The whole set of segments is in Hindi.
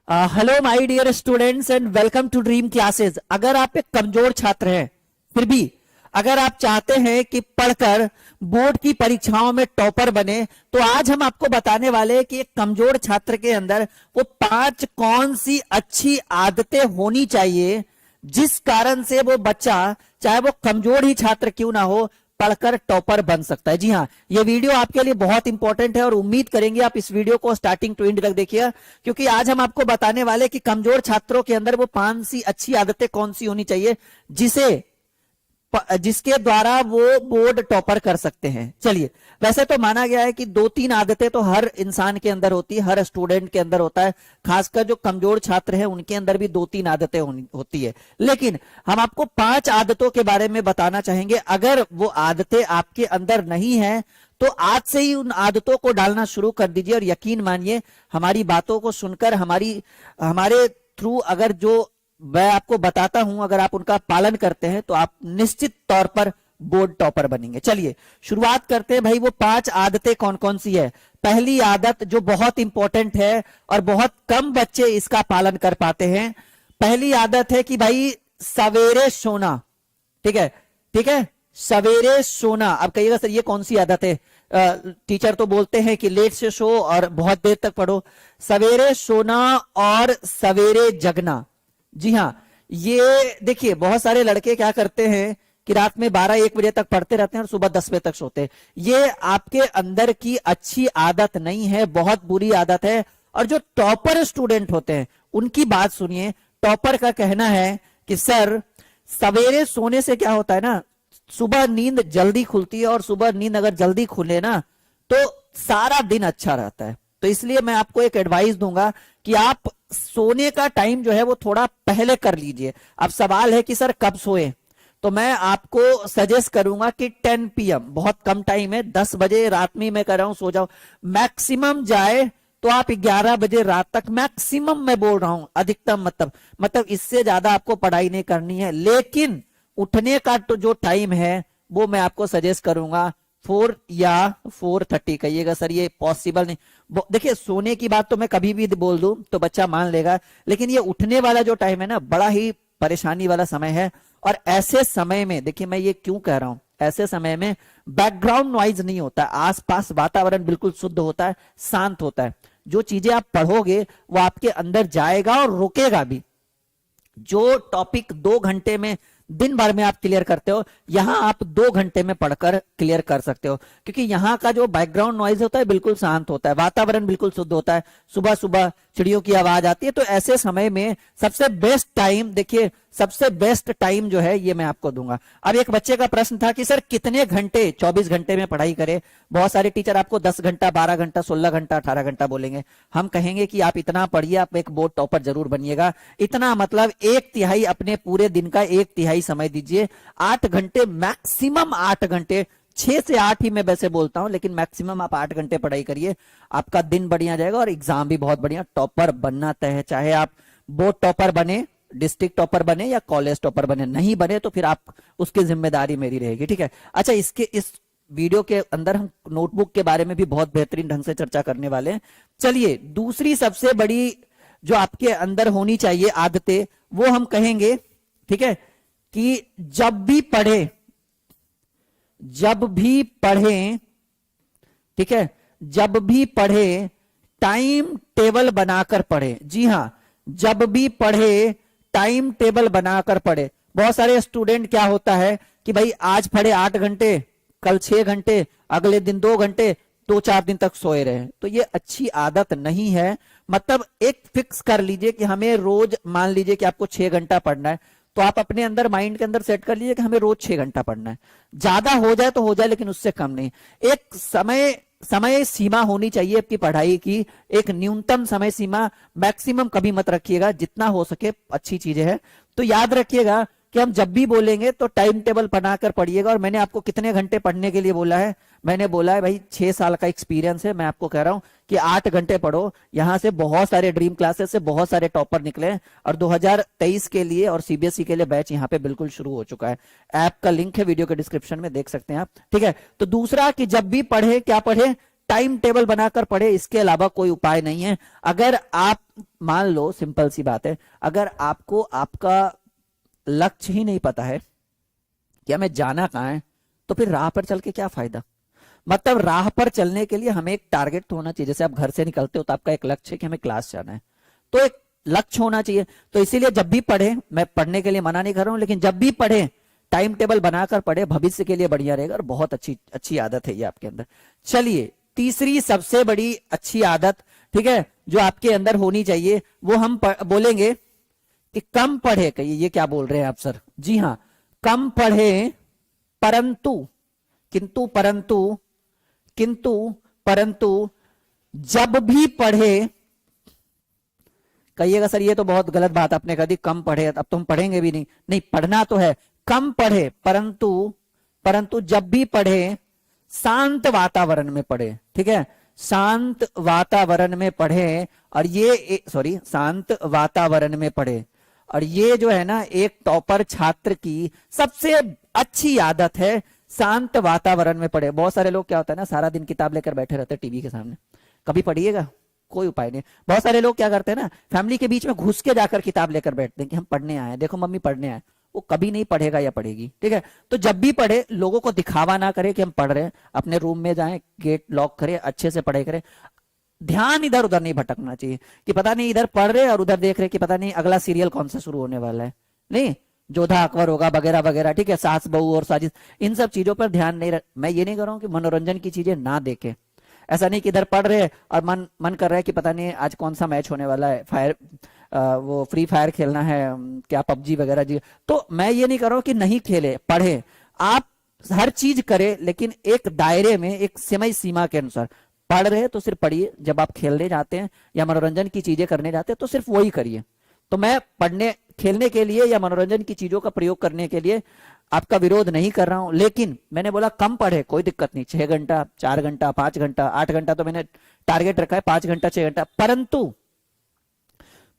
Hello my dear students and welcome to dream classes. अगर आप एक कमजोर छात्र हैं, फिर भी अगर आप चाहते हैं कि पढ़कर बोर्ड की परीक्षाओं में टॉपर बने, तो आज हम आपको बताने वाले हैं कि एक कमजोर छात्र के अंदर वो 5 कौन सी अच्छी आदतें होनी चाहिए जिस कारण से वो बच्चा, चाहे वो कमजोर ही छात्र क्यों ना हो, पढ़कर टॉपर बन सकता है। जी हाँ, ये वीडियो आपके लिए बहुत इंपॉर्टेंट है और उम्मीद करेंगे आप इस वीडियो को स्टार्टिंग टू एंड तक देखिए, क्योंकि आज हम आपको बताने वाले कि कमजोर छात्रों के अंदर वो 5 सी अच्छी आदतें कौन सी होनी चाहिए जिसके द्वारा वो बोर्ड टॉपर कर सकते हैं। चलिए, वैसे तो माना गया है कि 2-3 आदतें तो हर इंसान के अंदर होती है, हर स्टूडेंट के अंदर होता है, खासकर जो कमजोर छात्र है उनके अंदर भी 2-3 आदतें होती है। लेकिन हम आपको 5 आदतों के बारे में बताना चाहेंगे। अगर वो आदतें आपके अंदर नहीं है तो आज से ही उन आदतों को डालना शुरू कर दीजिए और यकीन मानिए, हमारी बातों को सुनकर हमारे थ्रू अगर जो मैं आपको बताता हूं, अगर आप उनका पालन करते हैं तो आप निश्चित तौर पर बोर्ड टॉपर बनेंगे। चलिए शुरुआत करते हैं भाई, वो 5 आदतें कौन कौन सी है। पहली आदत जो बहुत इंपॉर्टेंट है और बहुत कम बच्चे इसका पालन कर पाते हैं, पहली आदत है कि भाई सवेरे सोना। ठीक है, ठीक है, सवेरे सोना। अब कहिएगा सर ये कौन सी आदत है? टीचर तो बोलते हैं कि लेट से सो और बहुत देर तक पढ़ो। सवेरे सोना और सवेरे जगना। जी हाँ, ये देखिए बहुत सारे लड़के क्या करते हैं कि रात में 12-1 बजे तक पढ़ते रहते हैं और सुबह 10 बजे तक सोते हैं। ये आपके अंदर की अच्छी आदत नहीं है, बहुत बुरी आदत है। और जो टॉपर स्टूडेंट होते हैं उनकी बात सुनिए। टॉपर का कहना है कि सर सवेरे सोने से क्या होता है ना, सुबह नींद जल्दी खुलती है और सुबह नींद अगर जल्दी खुले ना तो सारा दिन अच्छा रहता है। तो इसलिए मैं आपको एक एडवाइस दूंगा कि आप सोने का टाइम जो है वो थोड़ा पहले कर लीजिए। अब सवाल है कि सर कब सोए, तो मैं आपको सजेस्ट करूंगा कि 10 PM, बहुत कम टाइम है, 10 बजे रात में मैं कर रहा हूं सो जाओ। मैक्सिमम जाए तो आप 11 बजे रात तक, मैक्सिमम मैं बोल रहा हूं, अधिकतम मतलब इससे ज्यादा आपको पढ़ाई नहीं करनी है। लेकिन उठने का तो जो टाइम है वो मैं आपको सजेस्ट करूंगा 4 या 4:30। कहिएगा सर ये पॉसिबल नहीं। देखिए सोने की बात तो मैं कभी भी बोल दूं तो बच्चा मान लेगा, लेकिन ये उठने वाला जो टाइम है ना, बड़ा ही परेशानी वाला समय है। और ऐसे समय में देखिए मैं ये क्यों कह रहा हूं, ऐसे समय में बैकग्राउंड नॉइज नहीं होता, आसपास वातावरण बिल्कुल शुद्ध होता है, शांत होता है। जो चीजें आप पढ़ोगे वो आपके अंदर जाएगा और रुकेगा भी। जो टॉपिक 2 घंटे में दिन भर में आप क्लियर करते हो, यहां आप 2 घंटे में पढ़कर क्लियर कर सकते हो, क्योंकि यहां का जो बैकग्राउंड नॉइज होता है बिल्कुल शांत होता है, वातावरण बिल्कुल शुद्ध होता है, सुबह सुबह चिड़ियों की आवाज आती है। तो ऐसे समय में सबसे बेस्ट टाइम, देखिए सबसे बेस्ट टाइम जो है ये मैं आपको दूंगा। अब एक बच्चे का प्रश्न था कि सर कितने घंटे, 24 घंटे में पढ़ाई करे। बहुत सारे टीचर आपको 10 घंटा, 12 घंटा, 16 घंटा, 18 घंटा बोलेंगे। हम कहेंगे कि आप इतना पढ़िए, आप एक बोर्ड टॉपर जरूर बनिएगा। इतना मतलब 1/3 अपने पूरे दिन का 1/3 समय दीजिए। 8 घंटे, मैक्सिमम 8 घंटे, 6 से 8 ही मैं वैसे बोलता हूं, लेकिन मैक्सिमम आप 8 घंटे पढ़ाई करिए। आपका दिन बढ़िया जाएगा और एग्जाम भी बहुत बढ़िया। टॉपर बनना तय है, चाहे आप बोर्ड टॉपर बने, डिस्ट्रिक्ट टॉपर बने या कॉलेज टॉपर बने। नहीं बने तो फिर आप उसकी जिम्मेदारी मेरी रहेगी। ठीक है, अच्छा इस वीडियो के अंदर हम नोटबुक के बारे में भी बहुत बेहतरीन ढंग से चर्चा करने वाले हैं। चलिए दूसरी सबसे बड़ी जो आपके अंदर होनी चाहिए आदतें, वो हम कहेंगे, ठीक है, कि जब भी पढ़े, ठीक है, जब भी पढ़े टाइम टेबल बनाकर पढ़े। जी हां, जब भी पढ़े टाइम टेबल बनाकर पढ़े। बहुत सारे स्टूडेंट क्या होता है कि भाई आज पढ़े 8 घंटे, कल 6 घंटे, अगले दिन 2 घंटे, 2-4 दिन तक सोए रहे। तो ये अच्छी आदत नहीं है। मतलब एक फिक्स कर लीजिए कि हमें रोज, मान लीजिए कि आपको 6 घंटा पढ़ना है, तो आप अपने अंदर माइंड के अंदर सेट कर लीजिए कि हमें रोज 6 घंटा पढ़ना है। ज्यादा हो जाए तो हो जाए, लेकिन उससे कम नहीं। एक समय सीमा होनी चाहिए आपकी पढ़ाई की, एक न्यूनतम समय सीमा। मैक्सिमम कभी मत रखिएगा, जितना हो सके अच्छी चीजें हैं। तो याद रखिएगा कि हम जब भी बोलेंगे तो टाइम टेबल बनाकर पढ़िएगा। और मैंने आपको कितने घंटे पढ़ने के लिए बोला है? मैंने बोला है भाई 6 साल का एक्सपीरियंस है, मैं आपको कह रहा हूं कि 8 घंटे पढ़ो। यहां से बहुत सारे ड्रीम क्लासेस से बहुत सारे टॉपर निकले हैं और 2023 के लिए और सीबीएसई के लिए बैच यहां पे बिल्कुल शुरू हो चुका है। ऐप का लिंक है वीडियो के डिस्क्रिप्शन में, देख सकते हैं आप। ठीक है, तो दूसरा कि जब भी पढ़े क्या पढ़े? टाइम टेबल बनाकर पढ़े, इसके अलावा कोई उपाय नहीं है। अगर आप मान लो, सिंपल सी बात है, अगर आपको आपका लक्ष्य ही नहीं पता है कि हमें जाना कहाँ है, तो फिर राह पर चल के क्या फायदा। मतलब राह पर चलने के लिए हमें एक टारगेट तो होना चाहिए। जैसे आप घर से निकलते हो तो आपका एक लक्ष्य है कि हमें क्लास जाना है, तो एक लक्ष्य होना चाहिए। तो इसीलिए जब भी पढ़े, मैं पढ़ने के लिए मना नहीं कर रहा हूं, लेकिन जब भी पढ़े टाइम टेबल बनाकर पढ़े, भविष्य के लिए बढ़िया रहेगा और बहुत अच्छी अच्छी आदत है ये आपके अंदर। चलिए, तीसरी सबसे बड़ी अच्छी आदत, ठीक है, जो आपके अंदर होनी चाहिए, वो हम बोलेंगे कि कम पढ़े। कहिए ये क्या बोल रहे हैं आप सर? जी हाँ, कम पढ़े परंतु, किंतु परंतु, किंतु परंतु जब भी पढ़े, कहिएगा सर ये तो बहुत गलत बात आपने कहा दी, कम पढ़े, अब तो हम पढ़ेंगे भी नहीं। नहीं, पढ़ना तो है, कम पढ़े परंतु, परंतु जब भी पढ़े शांत वातावरण में पढ़े। ठीक है, शांत वातावरण में पढ़े। और ये सॉरी, शांत वातावरण में पढ़े। और ये जो है ना, एक टॉपर छात्र की सबसे अच्छी आदत है, शांत वातावरण में पढ़े। बहुत सारे लोग क्या होता है ना, सारा दिन किताब लेकर बैठे रहते हैं टीवी के सामने, कभी पढ़िएगा, कोई उपाय नहीं। बहुत सारे लोग क्या करते हैं ना, फैमिली के बीच में घुस के जाकर किताब लेकर बैठते हैं कि हम पढ़ने आए, देखो मम्मी पढ़ने आए। वो कभी नहीं पढ़ेगा या पढ़ेगी। ठीक है, तो जब भी पढ़े लोगों को दिखावा ना करे कि हम पढ़ रहे हैं, अपने रूम में जाएं, गेट लॉक करे, अच्छे से पढ़े करे। ध्यान इधर उधर नहीं भटकना चाहिए कि पता नहीं इधर पढ़ रहे और उधर देख रहे कि पता नहीं अगला सीरियल कौन सा शुरू होने वाला है। नहीं, जोधा अकबर होगा वगैरह वगैरह। ठीक है, सास बहू और साजिश, इन सब चीजों पर ध्यान नहीं मैं ये नहीं कर रहा हूं कि मनोरंजन की चीजें ना देखें। ऐसा नहीं कि इधर पढ़ रहे और मन कर रहा है कि पता नहीं आज कौन सा मैच होने वाला है, वो फ्री फायर खेलना है, क्या पबजी वगैरह जी। तो मैं ये नहीं कर रहा हूं कि नहीं खेले, पढ़े। आप हर चीज करें, लेकिन एक दायरे में, एक समय सीमा के अनुसार। पढ़ रहे तो सिर्फ पढ़िए, जब आप खेलने जाते हैं या मनोरंजन की चीजें करने जाते हैं तो सिर्फ वही करिए। तो मैं पढ़ने, खेलने के लिए या मनोरंजन की चीजों का प्रयोग करने के लिए आपका विरोध नहीं कर रहा हूं, लेकिन मैंने बोला कम पढ़े, कोई दिक्कत नहीं। 6 घंटा, 4 घंटा, 5 घंटा, 8 घंटा तो मैंने टारगेट रखा है, 5 घंटा, 6 घंटा।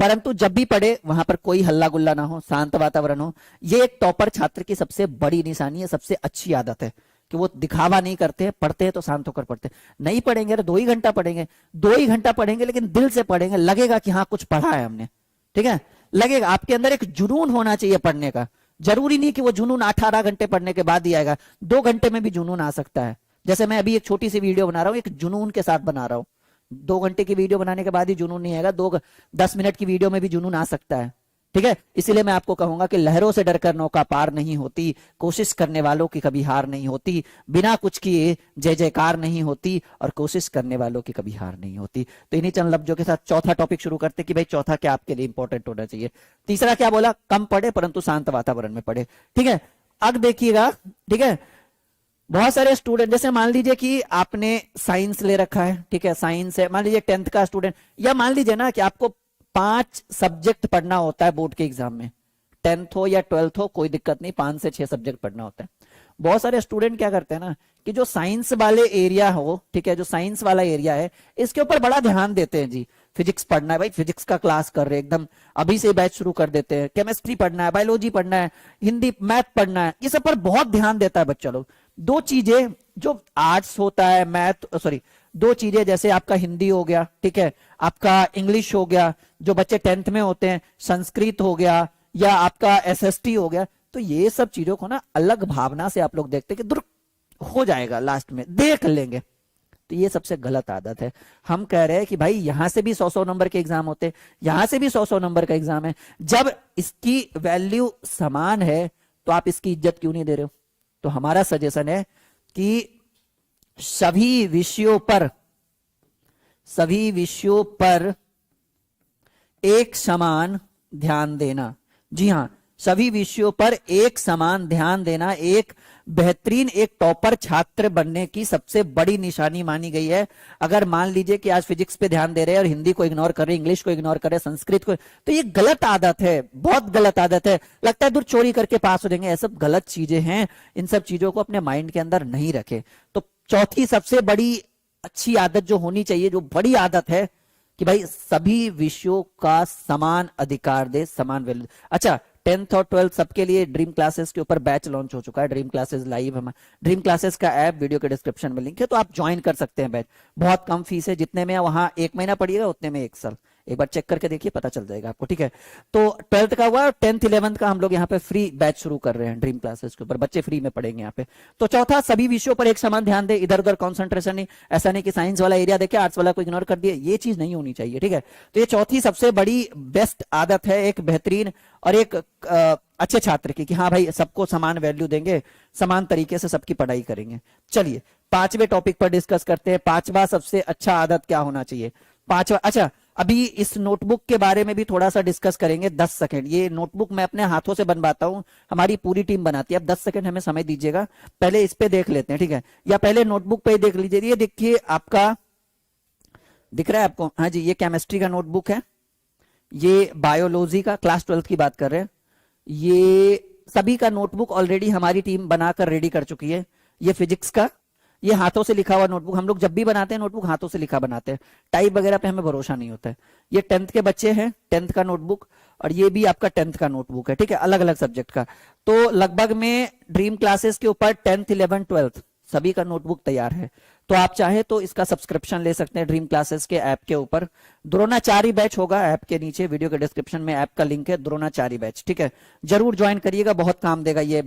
परंतु जब भी पढ़े वहां पर कोई हल्ला गुल्ला ना हो, शांत वातावरण हो। ये एक टॉपर छात्र की सबसे बड़ी निशानी है, सबसे अच्छी आदत है कि वो दिखावा नहीं करते हैं, पढ़ते हैं तो शांत होकर पढ़ते हैं। नहीं पढ़ेंगे तो 2 ही घंटा पढ़ेंगे, 2 ही घंटा पढ़ेंगे, लेकिन दिल से पढ़ेंगे, लगेगा कि हाँ कुछ पढ़ा है हमने। ठीक है, लगेगा। आपके अंदर एक जुनून होना चाहिए पढ़ने का। जरूरी नहीं कि वो जुनून 18 घंटे पढ़ने के बाद ही आएगा, 2 घंटे में भी जुनून आ सकता है। जैसे मैं अभी एक छोटी सी वीडियो बना रहा हूं, एक जुनून के साथ बना रहा हूं। 2 घंटे की वीडियो बनाने के बाद ही जुनून नहीं आएगा, 10 मिनट की वीडियो में भी जुनून आ सकता है। ठीक है, इसीलिए मैं आपको कहूंगा कि लहरों से डरकर नौका पार नहीं होती, कोशिश करने वालों की कभी हार नहीं होती, बिना कुछ किए जय जयकार नहीं होती, और कोशिश करने वालों की कभी हार नहीं होती। तो इन्हीं चंद लफ्जों के साथ चौथा टॉपिक शुरू करते कि भाई चौथा क्या आपके लिए इंपॉर्टेंट होना चाहिए। तीसरा क्या बोला? कम पढ़े परंतु शांत वातावरण में पढ़े। ठीक है, अब देखिएगा, ठीक है, बहुत सारे स्टूडेंट, जैसे मान लीजिए कि आपने साइंस ले रखा है, ठीक है, साइंस है, मान लीजिए 10th का स्टूडेंट, या मान लीजिए ना कि आपको 5 सब्जेक्ट पढ़ना होता है बोर्ड के एग्जाम में, 10th हो या 12th हो, कोई दिक्कत नहीं, 5 से 6 सब्जेक्ट पढ़ना होता है। बहुत सारे स्टूडेंट क्या करते हैं ना कि जो साइंस वाले एरिया हो, ठीक है, जो साइंस वाला एरिया है, इसके ऊपर बड़ा ध्यान देते हैं जी। फिजिक्स पढ़ना है भाई, फिजिक्स का क्लास कर रहे हैं, एकदम अभी से बैच शुरू कर देते हैं। केमिस्ट्री पढ़ना है, बायोलॉजी पढ़ना है, हिंदी मैथ पढ़ना है, ये सब पर बहुत ध्यान देता है बच्चा लोग। 2 चीजें जो आर्ट्स होता है, मैथ, सॉरी, 2 चीजें, जैसे आपका हिंदी हो गया, ठीक है, आपका इंग्लिश हो गया, जो बच्चे 10th में होते हैं, संस्कृत हो गया, या आपका एसएसटी हो गया। तो ये सब चीजों को ना अलग भावना से आप लोग देखते हैं कि दूर हो जाएगा, लास्ट में देख लेंगे। तो ये सबसे गलत आदत है। हम कह रहे हैं कि भाई यहां से भी 100-100 नंबर के एग्जाम होते हैं, यहां से भी 100-100 नंबर का एग्जाम है। जब इसकी वैल्यू समान है तो आप इसकी इज्जत क्यों नहीं दे रहे हो? तो हमारा सजेशन है कि सभी विषयों पर एक समान ध्यान देना। जी हां, सभी विषयों पर एक समान ध्यान देना एक बेहतरीन, एक टॉपर छात्र बनने की सबसे बड़ी निशानी मानी गई है। अगर मान लीजिए कि आज फिजिक्स पे ध्यान दे रहे हैं और हिंदी को इग्नोर कर रहे हैं, इंग्लिश को इग्नोर कर रहे हैं, संस्कृत को, तो ये गलत आदत है, बहुत गलत आदत है। लगता है दूर चोरी करके पास हो जाएंगे, ये सब गलत चीजें हैं। इन सब चीजों को अपने माइंड के अंदर नहीं रखे। तो चौथी सबसे बड़ी अच्छी आदत जो होनी चाहिए, जो बड़ी आदत है, कि भाई सभी विषयों का समान अधिकार दे, समान वैल्यू। अच्छा, 10th और 12th सबके लिए ड्रीम क्लासेस के ऊपर बैच लॉन्च हो चुका है, ड्रीम क्लासेस लाइव। हम ड्रीम क्लासेस का ऐप वीडियो के डिस्क्रिप्शन में लिंक है, तो आप ज्वाइन कर सकते हैं बैच। बहुत कम फीस है, जितने में वहां 1 महीना पड़िएगा उतने में 1 साल। एक बार चेक करके देखिए, पता चल जाएगा आपको, ठीक है। तो 12th का हुआ, 10th 11th का हम लोग यहाँ पे फ्री बैच शुरू कर रहे हैं ड्रीम क्लासेस के ऊपर, बच्चे फ्री में पढ़ेंगे यहाँ पे। तो चौथा, सभी विषयों पर एक समान ध्यान दे, इधर उधर कॉन्सेंट्रेशन नहीं, ऐसा नहीं कि साइंस वाला एरिया देखे आर्ट्स वाला को इग्नोर कर दिए, ये चीज नहीं होनी चाहिए, ठीक है। तो ये चौथी सबसे बड़ी बेस्ट आदत है एक बेहतरीन और एक अच्छे छात्र की, कि हाँ भाई सबको समान वैल्यू देंगे, समान तरीके से सबकी पढ़ाई करेंगे। चलिए 5वें टॉपिक पर डिस्कस करते हैं। 5वां सबसे अच्छा आदत क्या होना चाहिए। 5वां, अच्छा अभी इस नोटबुक के बारे में भी थोड़ा सा डिस्कस करेंगे। 10 सेकंड, ये नोटबुक मैं अपने हाथों से बनवाता हूं, हमारी पूरी टीम बनाती है। अब 10 सेकंड हमें समय दीजिएगा, पहले इस पे देख लेते हैं, ठीक है, या पहले नोटबुक पे ही देख लीजिए। ये देखिए, आपका दिख रहा है आपको, हाँ जी, ये केमिस्ट्री का नोटबुक है, ये बायोलॉजी का, क्लास 12th की बात कर रहे हैं। ये सभी का नोटबुक ऑलरेडी हमारी टीम बनाकर रेडी कर चुकी है। ये फिजिक्स का, ये हाथों से लिखा हुआ नोटबुक, हम लोग जब भी बनाते हैं नोटबुक हाथों से लिखा बनाते हैं, टाइप वगैरह पे हमें भरोसा नहीं होता है। ये 10th के बच्चे हैं, 10th का नोटबुक, और ये भी आपका 10th का नोटबुक है, ठीक है, अलग अलग सब्जेक्ट का। तो लगभग में ड्रीम क्लासेस के ऊपर 10th 11th 12th सभी का नोटबुक तैयार है। तो आप चाहे तो इसका सब्सक्रिप्शन ले सकते हैं ड्रीम क्लासेस के ऐप के ऊपर। द्रोणाचार्य बैच होगा ऐप के नीचे, वीडियो के डिस्क्रिप्शन में ऐप का लिंक है, द्रोणाचार्य बैच, ठीक है, जरूर ज्वाइन करिएगा, बहुत काम देगा ये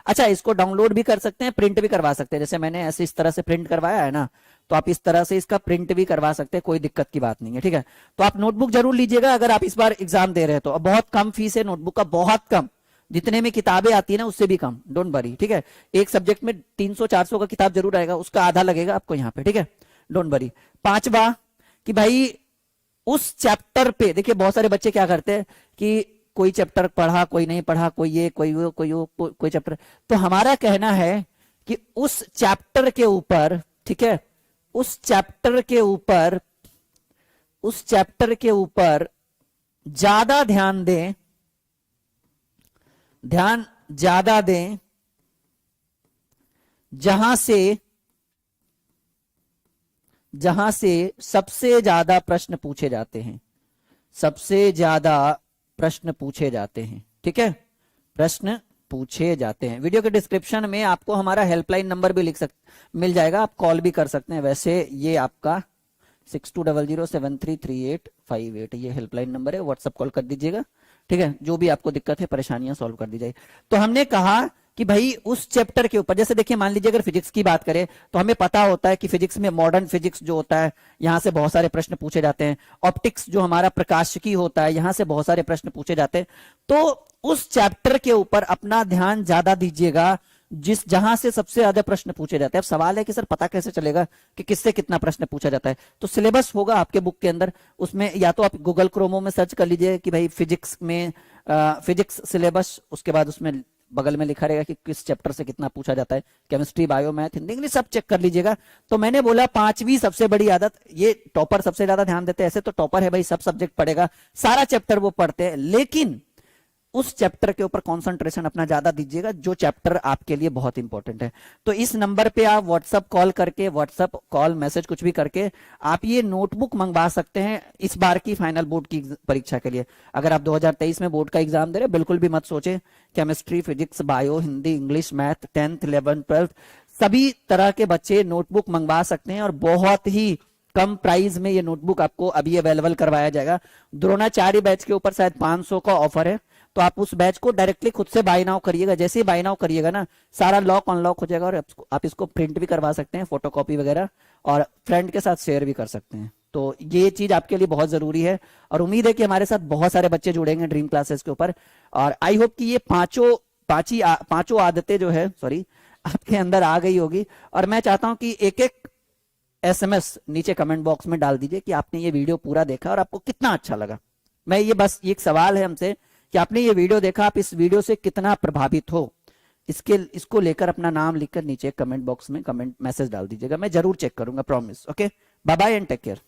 अच्छा, इसको डाउनलोड भी कर सकते हैं, प्रिंट भी करवा सकते हैं, जैसे मैंने ऐसे इस तरह से प्रिंट करवाया है ना, तो आप इस तरह से इसका प्रिंट भी करवा सकते हैं, कोई दिक्कत की बात नहीं है, ठीक है। तो आप नोटबुक जरूर लीजिएगा अगर आप इस बार एग्जाम दे रहे हैं तो। बहुत कम फीस है नोटबुक का, बहुत कम, जितने में किताबें आती है ना उससे भी कम, डोंट वरी, ठीक है। एक सब्जेक्ट में 300-400 का किताब जरूर आएगा, उसका आधा लगेगा आपको यहाँ पे, ठीक है, डोंट वरी। 5वां, कि भाई उस चैप्टर पे, देखिए बहुत सारे बच्चे क्या करते हैं कि कोई चैप्टर पढ़ा, कोई नहीं पढ़ा, कोई ये कोई वो कोई वो कोई चैप्टर, तो हमारा कहना है कि उस चैप्टर के ऊपर, ठीक है, उस चैप्टर के ऊपर ज्यादा ध्यान दें, ध्यान ज्यादा दें, जहां से सबसे ज्यादा प्रश्न पूछे जाते हैं, सबसे ज्यादा प्रश्न पूछे जाते हैं, ठीक है, प्रश्न पूछे जाते हैं। वीडियो के डिस्क्रिप्शन में आपको हमारा हेल्पलाइन नंबर भी मिल जाएगा, आप कॉल भी कर सकते हैं। वैसे ये आपका 6200733858 ये हेल्पलाइन नंबर है, व्हाट्सएप कॉल कर दीजिएगा, ठीक है, जो भी आपको दिक्कत है, परेशानियां सॉल्व कर दी जाए। तो हमने कहा कि भाई उस चैप्टर के ऊपर, जैसे देखिए मान लीजिए अगर फिजिक्स की बात करें तो हमें पता होता है कि फिजिक्स में मॉडर्न फिजिक्स जो होता है यहां से बहुत सारे प्रश्न पूछे जाते हैं, ऑप्टिक्स जो हमारा प्रकाशिकी होता है यहां से बहुत सारे प्रश्न पूछे जाते हैं। तो उस चैप्टर के ऊपर अपना ध्यान ज्यादा दीजिएगा जहां से सबसे ज्यादा प्रश्न पूछे जाते हैं। अब सवाल है कि सर पता कैसे चलेगा कि किससे कितना प्रश्न पूछा जाता है। तो सिलेबस होगा आपके बुक के अंदर, उसमें या तो आप गूगल क्रोमो में सर्च कर लीजिए कि भाई फिजिक्स में फिजिक्स सिलेबस, उसके बाद उसमें बगल में लिखा रहेगा कि किस चैप्टर से कितना पूछा जाता है, chemistry, bio, math, Hindi, English सब चेक कर लीजिएगा। तो मैंने बोला 5वीं सबसे बड़ी आदत, ये टॉपर सबसे ज्यादा ध्यान देते हैं, ऐसे तो टॉपर है भाई, सब सब्जेक्ट पढ़ेगा, सारा चैप्टर वो पढ़ते हैं, लेकिन उस चैप्टर के ऊपर कंसंट्रेशन अपना ज्यादा दीजिएगा जो चैप्टर आपके लिए बहुत इंपॉर्टेंट है। तो इस नंबर पे आप व्हाट्सएप कॉल करके, व्हाट्सएप कॉल मैसेज कुछ भी करके आप ये नोटबुक मंगवा सकते हैं इस बार की फाइनल बोर्ड की परीक्षा के लिए। अगर आप 2023 में बोर्ड का एग्जाम दे रहे हैं, बिल्कुल भी मत सोचे, chemistry, physics, bio, Hindi, English, math, 10th 11th 12th सभी तरह के बच्चे नोटबुक मंगवा सकते हैं, और बहुत ही कम प्राइस में ये नोटबुक आपको अभी अवेलेबल करवाया जाएगा। द्रोणाचार्य बैच के ऊपर शायद 500 का ऑफर है, तो आप उस बैच को डायरेक्टली खुद से बाय नाउ करिएगा। जैसे ही बाय नाउ करिएगा ना, सारा लॉक अनलॉक हो जाएगा, और आप इसको प्रिंट भी करवा सकते हैं, फोटोकॉपी वगैरह, और फ्रेंड के साथ शेयर भी कर सकते हैं। तो ये चीज आपके लिए बहुत जरूरी है, और उम्मीद है कि हमारे साथ बहुत सारे बच्चे जुड़ेंगे ड्रीम क्लासेस के ऊपर, और आई होप कि ये पांचों आदतें जो है आपके अंदर आ गई होगी। और मैं चाहता हूं कि एक एक SMS नीचे कमेंट बॉक्स में डाल दीजिए कि आपने ये वीडियो पूरा देखा और आपको कितना अच्छा लगा। मैं ये बस एक सवाल है हमसे कि आपने ये वीडियो देखा, आप इस वीडियो से कितना प्रभावित हो, इसको लेकर अपना नाम लिखकर नीचे कमेंट बॉक्स में कमेंट मैसेज डाल दीजिएगा, मैं जरूर चेक करूंगा, promise. Okay, bye bye and take care.